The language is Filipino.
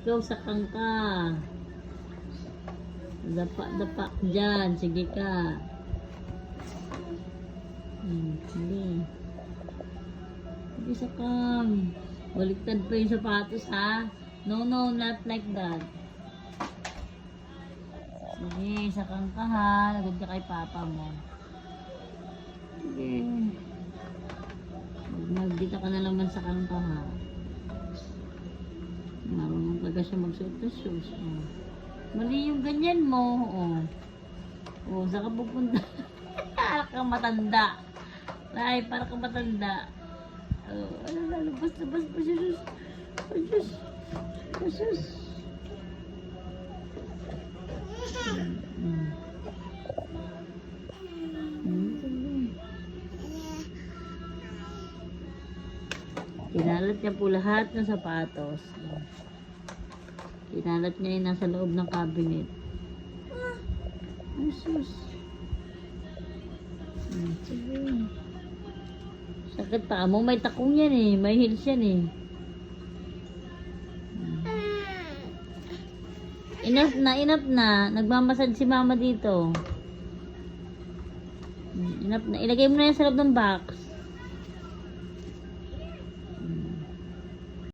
Ikaw sakang ka. Dapa dyan. Sige ka. Sige. Sige sakang. Baliktad pa yung sapatos ha. No, not like that. Sige, sakang ka ha. Lagod ka kay papa mo. Sige. Magdita ka na naman sakang ka ha. Marunong talaga siya magsuot ng shoes. Oh. Mali yung ganyan mo. Oh, saan ka pupunta? Para kang matanda. Ay, para kang matanda. Oh, labas pa siya. Oh, Diyos. Oh, Diyos. Kinalat niya po lahat ng sapatos. Kinalat niya yung nasa loob ng cabinet. Jesus. Sige. Sakit pa mo. May takong yan eh. May heels yan eh. Enough na. Nagmamasad si mama dito. Enough na. Ilagay mo na yan sa loob ng box.